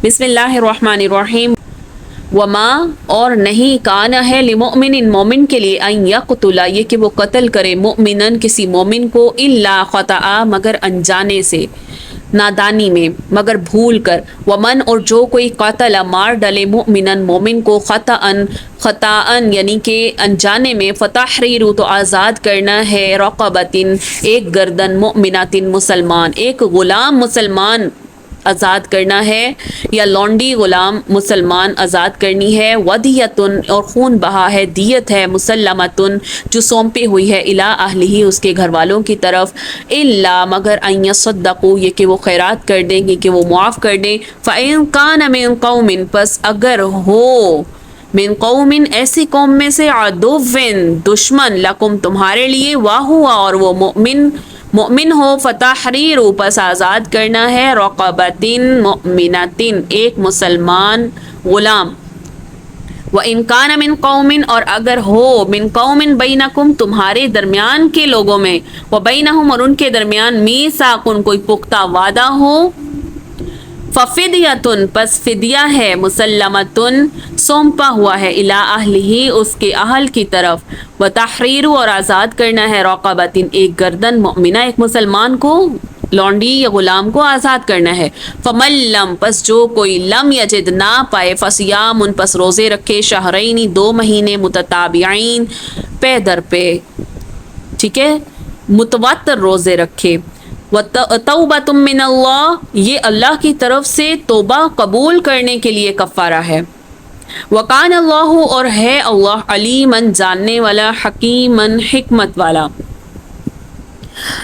بسم اللہ الرحمن الرحیم۔ وما اور نہیں کان ہے لمؤمن مومن کے لیے ان یقتل یہ کہ وہ قتل کرے مؤمنن کسی مومن کو الا خطأ مگر انجانے سے، نادانی میں، مگر بھول کر، ومن اور جو کوئی قاتل مار ڈالے مؤمنن مومن کو خطأن یعنی کہ انجانے میں، فتحریر تو آزاد کرنا ہے، رقبتن ایک گردن، مؤمنات مسلمان ایک غلام مسلمان آزاد کرنا ہے، یا لونڈی غلام مسلمان آزاد کرنی ہے، ودیتن اور خون بہا ہے، دیت ہے، مسلمتن جو سونپی ہوئی ہے، الی اہلہ اس کے گھر والوں کی طرف، الا مگر ان یصدقوا یہ کہ وہ خیرات کر دیں گے، کہ وہ معاف کر دیں، فإن کان من قوم پس اگر ہو من قوم ایسی قوم میں سے، عدوٍ دشمن، لکم تمہارے لیے، واہوا اور وہ مومن ہو، فتحریر پس آزاد کرنا ہے، رقبتن مؤمنتن ایک مسلمان غلام، وَإِن كَانَ مِن قَوْمٍ اور اگر ہو من قوم بینکم تمہارے درمیان کے لوگوں میں، وبینہم اور ان کے درمیان، میثاق کوئی پختہ وعدہ ہو، ففدیۃ پس فدیہ ہے، مسلمتن سونپا ہوا ہے، الی اہلہ اس کے اہل کی طرف، وتحریر اور آزاد کرنا ہے، رقبتن ایک گردن، مؤمنہ ایک مسلمان کو، لونڈی یا غلام کو آزاد کرنا ہے، فمن لم پس جو کوئی لم یجد نہ پائے، فصیام پس روزے رکھے، شہرین 2 مہینے، متتابعین پے در پہ، ٹھیک ہے، متواتر روزے رکھے، توبۃ من اللہ یہ اللہ کی طرف سے توبہ قبول کرنے کے لیے کفارہ ہے، وکان اللہ اور ہے اللہ علیمن جاننے والا، حکیمن حکمت والا۔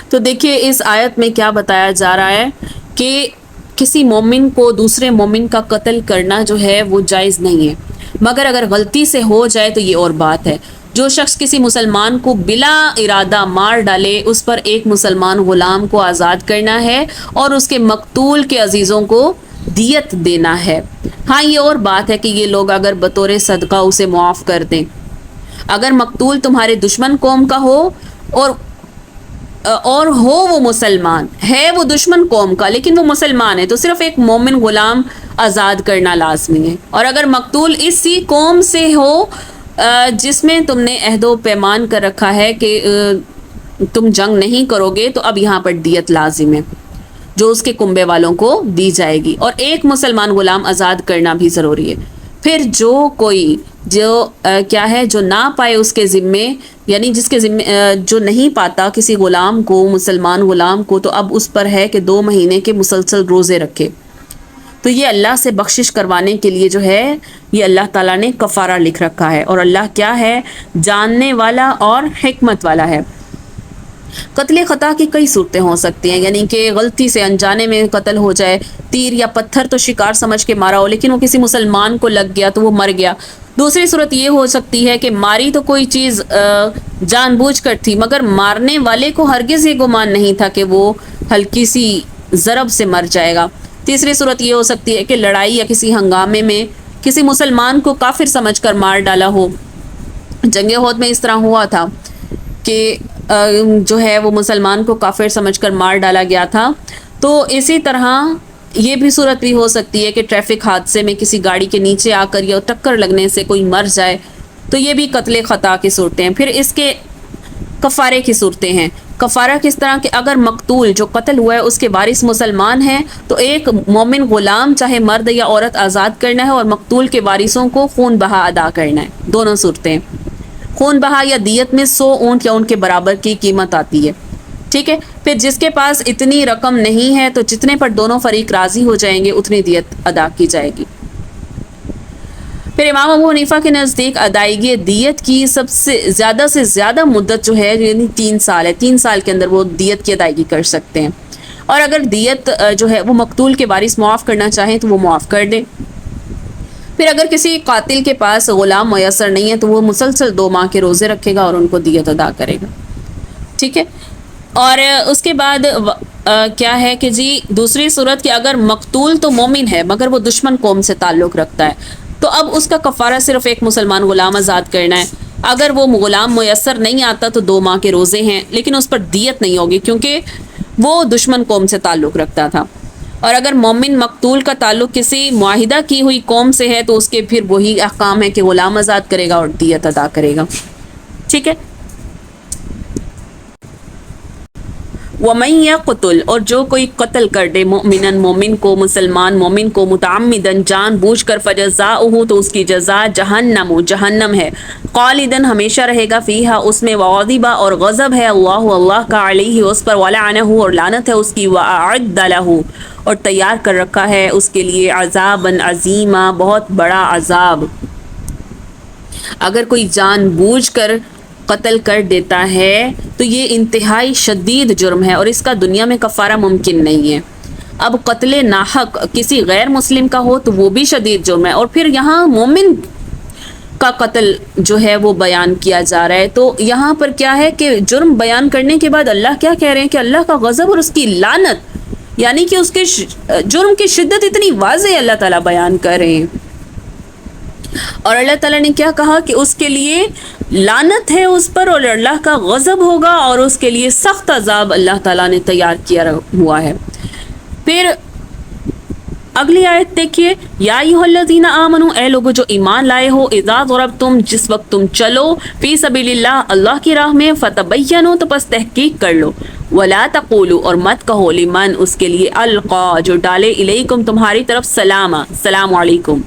تو دیکھیے اس آیت میں کیا بتایا جا رہا ہے کہ کسی مومن کو دوسرے مومن کا قتل کرنا جو ہے وہ جائز نہیں ہے، مگر اگر غلطی سے ہو جائے تو یہ اور بات ہے۔ جو شخص کسی مسلمان کو بلا ارادہ مار ڈالے اس پر ایک مسلمان غلام کو آزاد کرنا ہے اور اس کے مقتول کے عزیزوں کو دیت دینا ہے۔ ہاں یہ اور بات ہے کہ یہ لوگ اگر بطور صدقہ اسے معاف کر دیں، اگر مقتول تمہارے دشمن قوم کا ہو اور ہو وہ مسلمان ہے، وہ دشمن قوم کا لیکن وہ مسلمان ہے، تو صرف ایک مومن غلام آزاد کرنا لازمی ہے، اور اگر مقتول اسی قوم سے ہو جس میں تم نے عہد و پیمان کر رکھا ہے کہ تم جنگ نہیں کرو گے، تو اب یہاں پر دیت لازم ہے جو اس کے کنبے والوں کو دی جائے گی، اور ایک مسلمان غلام آزاد کرنا بھی ضروری ہے۔ پھر جو کوئی کیا ہے جو نہ پائے اس کے ذمے، یعنی جس کے ذمے جو نہیں پاتا کسی غلام کو، مسلمان غلام کو، تو اب اس پر ہے کہ 2 مہینے کے مسلسل روزے رکھے، تو یہ اللہ سے بخشش کروانے کے لیے جو ہے یہ اللہ تعالیٰ نے کفارہ لکھ رکھا ہے، اور اللہ کیا ہے، جاننے والا اور حکمت والا ہے۔ قتل خطا کی کئی صورتیں ہو سکتی ہیں، یعنی کہ غلطی سے انجانے میں قتل ہو جائے، تیر یا پتھر تو شکار سمجھ کے مارا ہو لیکن وہ کسی مسلمان کو لگ گیا تو وہ مر گیا۔ دوسری صورت یہ ہو سکتی ہے کہ ماری تو کوئی چیز جان بوجھ کر تھی، مگر مارنے والے کو ہرگز یہ گمان نہیں تھا کہ وہ ہلکی سی ضرب سے مر جائے گا۔ تیسری صورت یہ ہو سکتی ہے کہ لڑائی یا کسی ہنگامے میں کسی مسلمان کو کافر سمجھ کر مار ڈالا ہو۔ جنگ احد میں اس طرح ہوا تھا کہ جو ہے وہ مسلمان کو کافر سمجھ کر مار ڈالا گیا تھا۔ تو اسی طرح یہ بھی صورت بھی ہو سکتی ہے کہ ٹریفک حادثے میں کسی گاڑی کے نیچے آ کر یا ٹکر لگنے سے کوئی مر جائے، تو یہ بھی قتل خطا کی صورتیں ہیں۔ پھر اس کے کفارے کی صورتیں ہیں۔ کفارہ کس طرح کہ اگر مقتول جو قتل ہوا ہے اس کے وارث مسلمان ہیں تو ایک مومن غلام چاہے مرد یا عورت آزاد کرنا ہے، اور مقتول کے وارثوں کو خون بہا ادا کرنا ہے۔ دونوں صورتیں، خون بہا یا دیت میں 100 اونٹ یا ان کے برابر کی قیمت آتی ہے، ٹھیک ہے۔ پھر جس کے پاس اتنی رقم نہیں ہے تو جتنے پر دونوں فریق راضی ہو جائیں گے اتنی دیت ادا کی جائے گی۔ پھر امام ابو حنیفہ کے نزدیک ادائیگی دیت کی سب سے زیادہ مدت جو ہے یعنی 3 سال ہے، 3 سال کے اندر وہ دیت کی ادائیگی کر سکتے ہیں، اور اگر دیت جو ہے وہ مقتول کے وارث معاف کرنا چاہیں تو وہ معاف کر دیں۔ پھر اگر کسی قاتل کے پاس غلام میسر نہیں ہے تو وہ مسلسل 2 ماہ کے روزے رکھے گا اور ان کو دیت ادا کرے گا، ٹھیک ہے۔ اور اس کے بعد کیا ہے کہ جی دوسری صورت کہ اگر مقتول تو مومن ہے مگر وہ دشمن قوم سے تعلق رکھتا ہے، تو اب اس کا کفارہ صرف ایک مسلمان غلام آزاد کرنا ہے۔ اگر وہ غلام میسر نہیں آتا تو 2 ماہ کے روزے ہیں، لیکن اس پر دیت نہیں ہوگی کیونکہ وہ دشمن قوم سے تعلق رکھتا تھا۔ اور اگر مومن مقتول کا تعلق کسی معاہدہ کی ہوئی قوم سے ہے تو اس کے پھر وہی احکام ہے کہ غلام آزاد کرے گا اور دیت ادا کرے گا. ٹھیک ہے. وَمَن يَقْتُلْ اور جو کوئی قتل کر دے مؤمناً مومن کو مسلمان مومن کو متعمداً جان بوجھ کر فجزاؤہ تو اس کی جزا جہنم ہے خالداً ہمیشہ رہے گا فیہا اس میں وغضب اور غضب ہے اللہ کا علیہ اس پر ولعنہ اور لعنت ہے اس کی وأعد لہ اور تیار کر رکھا ہے اس کے لیے عذاباً عظیما بہت بڑا عذاب. اگر کوئی جان بوجھ کر قتل کر دیتا ہے تو یہ انتہائی شدید جرم ہے اور اس کا دنیا میں کفارہ ممکن نہیں ہے. اب قتل ناحق کسی غیر مسلم کا ہو تو وہ بھی شدید جرم ہے اور پھر یہاں مومن کا قتل جو ہے وہ بیان کیا جا رہا ہے. تو یہاں پر کیا ہے کہ جرم بیان کرنے کے بعد اللہ کیا کہہ رہے ہیں کہ اللہ کا غضب اور اس کی لعنت یعنی کہ اس کے جرم کی شدت اتنی واضح اللہ تعالیٰ بیان کر رہے ہیں. اور اللہ تعالیٰ نے کیا کہا کہ اس کے لیے لعنت ہے اس پر اور اللہ کا غضب ہوگا اور اس کے لیے سخت عذاب اللہ تعالیٰ نے تیار کیا ہوا ہے. پھر اگلی آیت دیکھیے یا ایھا الذین آمنو اے لوگو جو ایمان لائے ہو اذا ضربتم جس وقت تم چلو فی سبیل اللہ اللہ کی راہ میں فتبینوا تو پس تحقیق کر لو ولا تقولوا اور مت کہو لمن اس کے لیے القا جو ڈالے الیکم تمہاری طرف سلام علیکم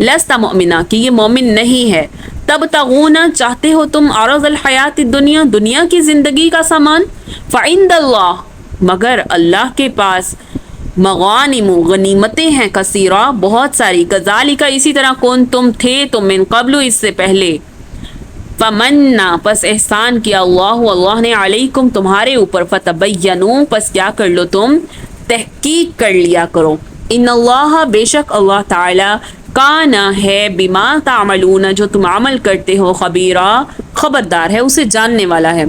لست مؤمنا کہ یہ مومن نہیں ہے تب تغونا چاہتے ہو تم عرض الحیات الدنیا دنیا کی زندگی کا سامان فعند اللہ مگر اللہ کے پاس مغانم غنیمتیں ہیں کثیرہ بہت ساری کذالک اسی طرح کون تم تھے تم من قبل اس سے پہلے فمنا پس احسان کیا اللہ نے علیکم تمہارے اوپر فتبینوا پس کیا کر لو تم تحقیق کر لیا کرو ان اللہ بے شک اللہ تعالی کانا ہے بما تعملون جو تم عمل کرتے ہو خبیرہ خبردار ہے اسے جاننے والا ہے.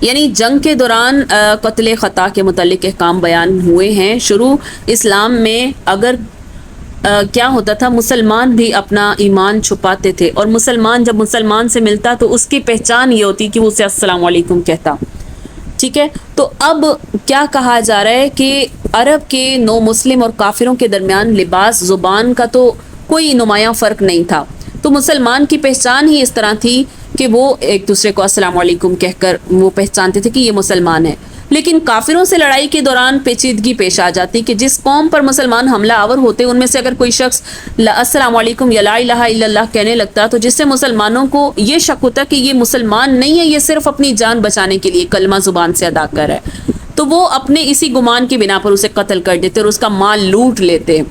یعنی جنگ کے دوران قتل خطا کے متعلق احکام بیان ہوئے ہیں. شروع اسلام میں اگر کیا ہوتا تھا مسلمان بھی اپنا ایمان چھپاتے تھے اور مسلمان جب مسلمان سے ملتا تو اس کی پہچان یہ ہوتی کہ وہ اسے السلام علیکم کہتا. ٹھیک ہے. تو اب کیا کہا جا رہا ہے کہ عرب کے نو مسلم اور کافروں کے درمیان لباس زبان کا تو کوئی نمایاں فرق نہیں تھا تو مسلمان کی پہچان ہی اس طرح تھی کہ وہ ایک دوسرے کو السلام علیکم کہہ کر وہ پہچانتے تھے کہ یہ مسلمان ہے. لیکن کافروں سے لڑائی کے دوران پیچیدگی پیش آ جاتی کہ جس قوم پر مسلمان حملہ آور ہوتے ان میں سے اگر کوئی شخص السلام علیکم یا لا الہ الا اللہ کہنے لگتا تو جس سے مسلمانوں کو یہ شک ہوتا کہ یہ مسلمان نہیں ہے یہ صرف اپنی جان بچانے کے لیے کلمہ زبان سے ادا کر رہا ہے تو وہ اپنے اسی گمان کی بنا پر اسے قتل کر دیتے اور اس کا مال لوٹ لیتے.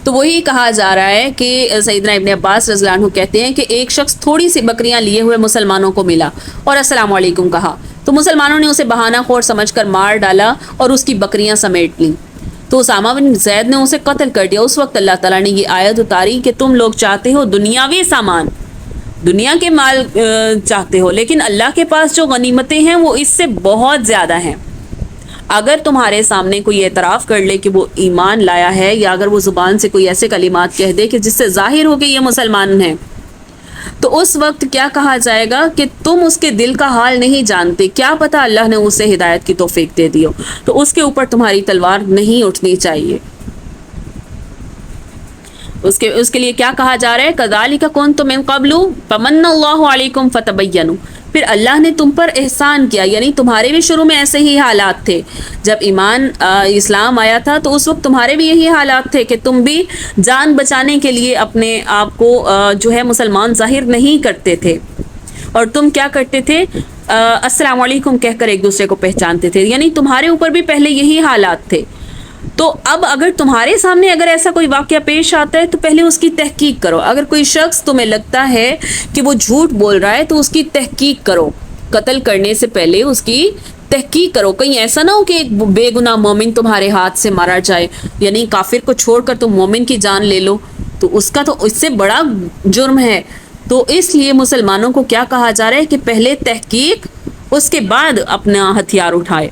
تو وہی کہا جا رہا ہے کہ سیدنا ابن عباس رضی اللہ عنہ کہتے ہیں کہ ایک شخص تھوڑی سی بکریاں لیے ہوئے مسلمانوں کو ملا اور السلام علیکم کہا تو مسلمانوں نے اسے بہانہ خور سمجھ کر مار ڈالا اور اس کی بکریاں سمیٹ لیں تو اسامہ بن زید نے اسے قتل کر دیا. اس وقت اللہ تعالیٰ نے یہ آیت اتاری کہ تم لوگ چاہتے ہو دنیاوی سامان دنیا کے مال چاہتے ہو لیکن اللہ کے پاس جو غنیمتیں ہیں وہ اس سے بہت زیادہ ہیں. اگر تمہارے سامنے کوئی اعتراف کر لے کہ وہ ایمان لایا ہے یا اگر وہ زبان سے کوئی ایسے کلمات کہہ دے کہ جس سے ظاہر ہو کہ یہ مسلمان ہیں تو اس وقت کیا کہا جائے گا کہ تم اس کے دل کا حال نہیں جانتے کیا پتہ اللہ نے اسے ہدایت کی توفیق دے دی ہو تو اس کے اوپر تمہاری تلوار نہیں اٹھنی چاہیے. اس کے لیے کیا کہا جا رہا ہے کذالک کنتم من قبل فمن اللہ علیکم فتبینوا پھر اللہ نے تم پر احسان کیا یعنی تمہارے بھی شروع میں ایسے ہی حالات تھے جب اسلام آیا تھا تو اس وقت تمہارے بھی یہی حالات تھے کہ تم بھی جان بچانے کے لیے اپنے آپ کو جو ہے مسلمان ظاہر نہیں کرتے تھے اور تم کیا کرتے تھے السلام علیکم کہہ کر ایک دوسرے کو پہچانتے تھے یعنی تمہارے اوپر بھی پہلے یہی حالات تھے. تو اب اگر تمہارے سامنے اگر ایسا کوئی واقعہ پیش آتا ہے تو پہلے اس کی تحقیق کرو. اگر کوئی شخص تمہیں لگتا ہے کہ وہ جھوٹ بول رہا ہے تو اس کی تحقیق کرو. قتل کرنے سے پہلے اس کی تحقیق کرو کہیں ایسا نہ ہو کہ ایک بے گناہ مومن تمہارے ہاتھ سے مارا جائے یعنی کافر کو چھوڑ کر تم مومن کی جان لے لو تو اس کا تو اس سے بڑا جرم ہے. تو اس لیے مسلمانوں کو کیا کہا جا رہا ہے کہ پہلے تحقیق اس کے بعد اپنا ہتھیار اٹھائے.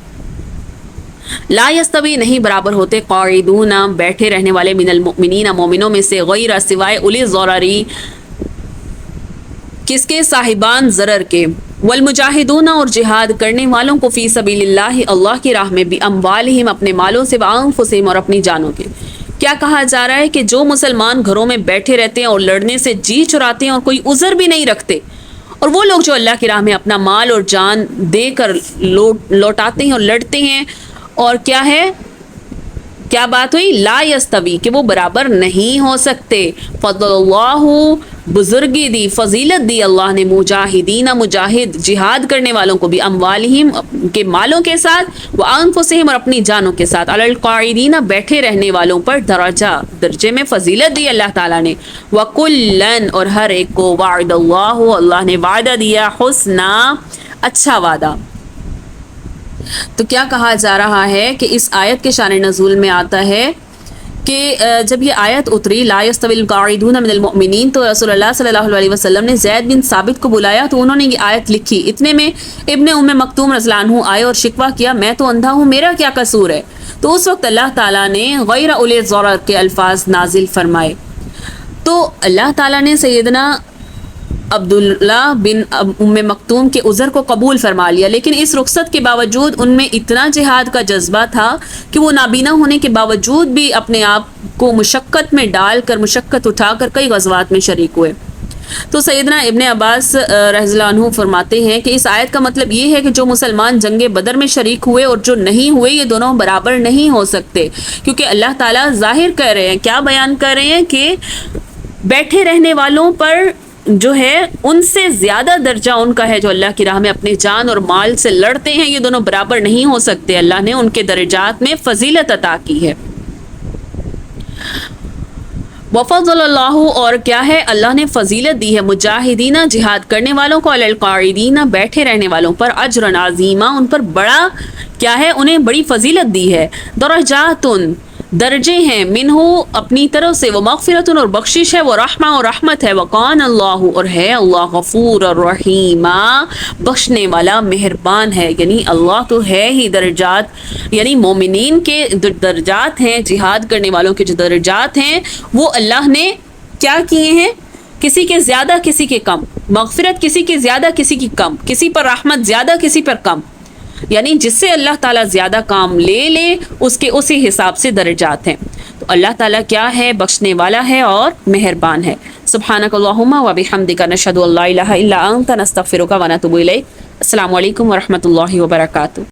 لا یستوی نہیں برابر ہوتے قاعدون بیٹھے رہنے والے من المؤمنین مومنوں میں سے غیر سوائے اولی الضرری کس کے صاحبان ضرر کے والمجاہدون اور جہاد کرنے والوں کو فی سبیل اللہ اللہ کی راہ میں بھی اموالہم اپنے مالوں سے وانفسہم اور اپنی جانوں کے. کیا کہا جا رہا ہے کہ جو مسلمان گھروں میں بیٹھے رہتے ہیں اور لڑنے سے جی چراتے ہیں اور کوئی عذر بھی نہیں رکھتے، اور وہ لوگ جو اللہ کی راہ میں اپنا مال اور جان دے کر لوٹاتے ہیں اور لڑتے ہیں، اور کیا ہے، کیا بات ہوئی، لا یستوی کہ وہ برابر نہیں ہو سکتے. فضل اللہ بزرگی دی، فضیلت دی اللہ نے مجاہدین مجاہد جہاد کرنے والوں کو بھی اموالہم کے مالوں کے ساتھ، وانفسہم اور اپنی جانوں کے ساتھ، علی القاعدین بیٹھے رہنے والوں پر درجہ درجے میں فضیلت دی اللہ تعالیٰ نے. وکلن اور ہر ایک کو وعد اللہ اللہ نے وعدہ دیا حسنا اچھا وعدہ. تو کیا کہا جا رہا ہے کہ اس آیت کے شان نزول میں آتا ہے کہ جب یہ آیت اتری لا یستوی القاعدون من المؤمنین، تو رسول اللہ صلی اللہ علیہ وسلم نے زید بن ثابت کو بلایا تو انہوں نے یہ آیت لکھی. اتنے میں ابن مکتوم رضی اللہ عنہ آئے اور شکوہ کیا میں تو اندھا ہوں، میرا کیا قصور ہے. تو اس وقت اللہ تعالیٰ نے غیر اولی الضرر کے الفاظ نازل فرمائے. تو اللہ تعالیٰ نے سیدنا عبداللہ بن مکتوم کے عذر کو قبول فرما لیا، لیکن اس رخصت کے باوجود ان میں اتنا جہاد کا جذبہ تھا کہ وہ نابینا ہونے کے باوجود بھی اپنے آپ کو مشقت میں ڈال کر، مشقت اٹھا کر کئی غزوات میں شریک ہوئے. تو سیدنا ابن عباس رضی اللہ عنہ فرماتے ہیں کہ اس آیت کا مطلب یہ ہے کہ جو مسلمان جنگ بدر میں شریک ہوئے اور جو نہیں ہوئے یہ دونوں برابر نہیں ہو سکتے، کیونکہ اللہ تعالیٰ ظاہر کر رہے ہیں، کیا بیان کر رہے ہیں کہ بیٹھے رہنے والوں پر جو ہے ان سے زیادہ درجہ ان کا ہے جو اللہ کی راہ میں اپنے جان اور مال سے لڑتے ہیں، یہ دونوں برابر نہیں ہو سکتے. اللہ نے ان کے درجات میں فضیلت عطا کی ہے. وفضل اللہ اور کیا ہے، اللہ نے فضیلت دی ہے مجاہدین جہاد کرنے والوں کو، علی القاعدین بیٹھے رہنے والوں پر، اجر عظیمہ ان پر بڑا کیا ہے، انہیں بڑی فضیلت دی ہے. درجات درجے ہیں، منہ اپنی طرف سے، وہ مغفرت اور بخشش ہے، وہ رحمہ اور رحمت ہے، وقان اللہ اور ہے اللہ غفور الرحیم بخشنے والا مہربان ہے. یعنی اللہ تو ہے ہی درجات، یعنی مومنین کے درجات ہیں، جہاد کرنے والوں کے جو درجات ہیں وہ اللہ نے کیا کیے ہیں، کسی کے زیادہ کسی کے کم، مغفرت کسی کے زیادہ کسی کی کم، کسی پر رحمت زیادہ کسی پر کم، یعنی جس سے اللہ تعالیٰ زیادہ کام لے لے اس کے اسی حساب سے درجات ہیں. تو اللہ تعالیٰ کیا ہے، بخشنے والا ہے اور مہربان ہے. سبحانک اللہم و بحمدک نشہد ان لا الہ الا انت نستغفرک و نتوب الیک. السلام علیکم ورحمۃ اللہ وبرکاتہ.